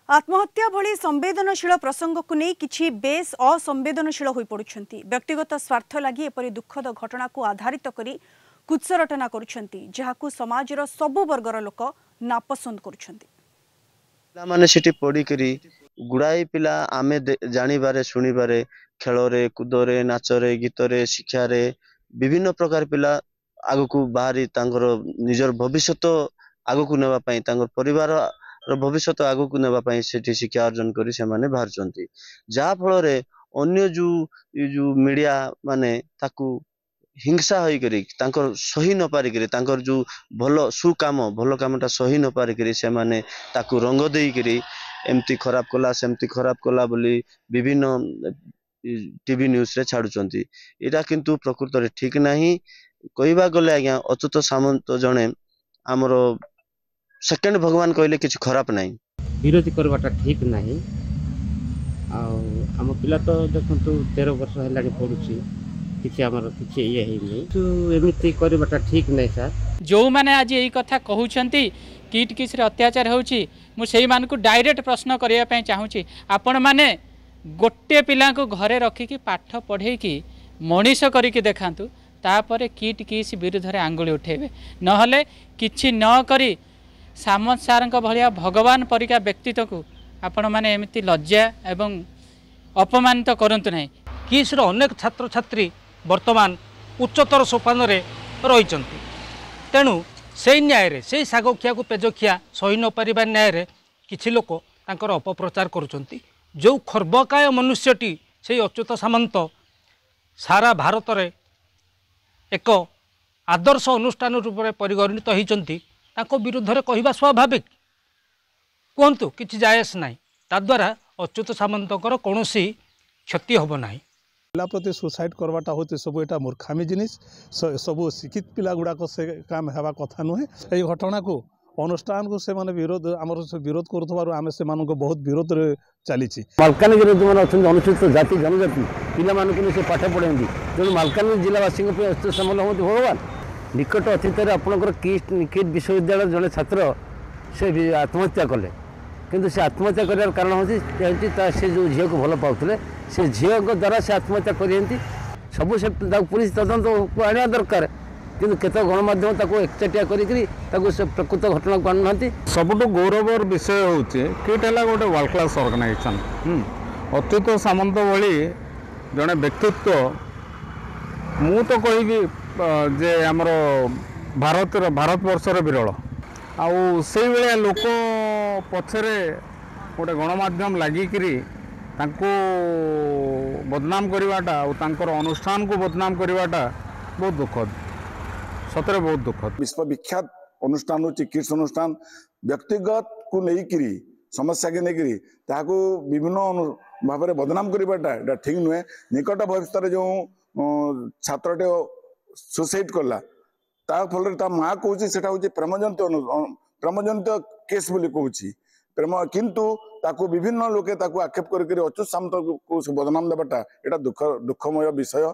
आत्महत्या भली संवेदनशील प्रसंग को नहीं किछि बेस असंवेदनशील होई पड़ुछंती। व्यक्तिगत स्वार्थ लगी एपरी दुखद घटना को आधारित करी कुत्सरटना करुछंती, जहाकू समाजर सबु वर्गर लोक नापसंद करुछंती। माने सिटी पड़ी करी गुड़ाई पिला आमे जानिबारे सुनिबारे खेलरे कूदरे नाचरे गीतरे शिक्षारे विभिन्न प्रकार पिला आगकू बाहरी तांगर निजर भविष्य आगकू नेबा पई तांगर परिवार भविष्य आगकू नेबा पई सेठी शिक्षा अर्जन करी से माने बाहरचंती। जा फल रे अन्य जो मीडिया माने ताकू हिंसा होई करी तांकर सही न पारी करी तांकर जो भल कामटा सही न पारी करी से माने ताकू रंग देई करी एमती खराब कला सेमती खराब कला बोली विभिन्न टीवी न्यूज रे छाड़ुचंती। एटा किंतु प्रकृत रे ठीक नाही। कहबा गले आज्ञा अच्युत सामंत जणे हमर सेकंड भगवान कहले किछ खराब नाही। विरोधी करवाटा ठीक नाही। आम पिला तो देखंतु 13 वर्ष हेलानी पडुची किछि हमर किछि ये हे नै तो एमिति करवाटा ठीक नै सर। जो माने आज यही कथा कहउछंती किट किस रे अत्याचार होउची मु सेही मान को डायरेक्ट प्रश्न करिया पय चाहूची। आपण माने गोटे पिला को घरे रखी की पाठ पढ़े की मनीष करिके देखांतु तापरे किट किस विरुद्ध रे आंगुली उठेबे नहले किछि न करी सामंत सारंक भलिया भगवान परिका व्यक्तित्व को आपण माने एमिति लज्जा एवं अपमानित करंतु नाही। किस्र अनेक छात्र छात्री वर्तमान उच्चतर सोपान रही तेणु से न्याय रे से सागखिया को पेजखिया सही न पारिबा न्याय रे किछि लोक तांकर अपप्रचार करुचंती। जो खर्बकाय मनुष्यटी से अच्युत सामंत सारा भारत रे एक आदर्श अनुष्ठान रूप में परिगणित होती विरुद्ध रे कहवा स्वाभाविक कहतु कि जायस ना ताद्वारा अच्युत सामंतर कौन क्षति हम ना। पिला प्रति सुसाइड करवाटा होते सब एटा मूर्खामी जिनिस सब शिक्षित पिला गुड़ाक से काम हेबा कथा नुहे। ये घटना को अनुष्ठान को से माने विरोध आमर विरोध करुथबारु आमे से मानको बहुत विरोध रे चलीछि। मालकानगिरी जो मैंने अच्छा अनुसूचित जाति जनजाति पिला मानक से पाठ पढ़ाती तेणु मालकानगिरी जिलावासी अच्युत सामल हमें भगवान निकट अतीत आपंकर किट विश्वविद्यालय जड़े छात्र से आत्महत्या कले किंतु से आत्महत्या करार कारण होची से जो झील को भल पाते से झील द्वारा से आत्महत्या करती सब से पुलिस तदंत को आने दरकार किंतु केत गणमाध्यम एकचाटिया कर प्रकृत घटना को आना। सबुठ गौरवर विषय हूँ किट है गोटे वर्ल्ड क्लास ऑर्गेनाइजेशन। अच्युत सामंत भली जड़े व्यक्तित्व मु तो कहि जे आमर भारतवर्षर विरल आउ से भाया लोक पछरे गोटे गणमाध्यम लगिकी बदनाम करवाटा और अनुष्ठान को बदनाम करवाटा बहुत दुखद सतरे बहुत दुखद। विश्वविख्यात अनुष्ठान हूँ किड्स अनुष्ठान व्यक्तिगत को लेकिरी समस्या के लेकिरी ताकू विभिन्न भाव में बदनाम करवाटा ठीक नुहे। निकट भविष्य जो छात्रटे सुसाइड कला फल माँ कौच से प्रेमजनित केस बोली कहूँ प्रेम किंतु ताकू विभिन्न लोके आक्षेप करके अच्युत सामंत को बदनाम देवाटा यहाँ दुखमय विषय।